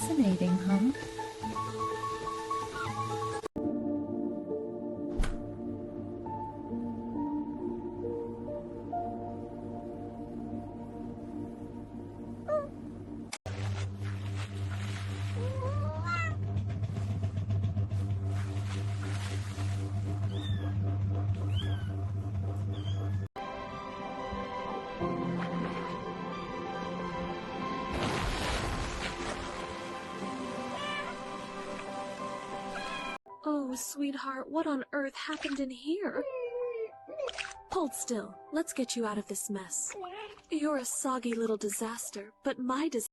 Fascinating, huh? Oh, sweetheart, what on earth happened in here? Hold still. Let's get you out of this mess. You're a soggy little disaster, but my disaster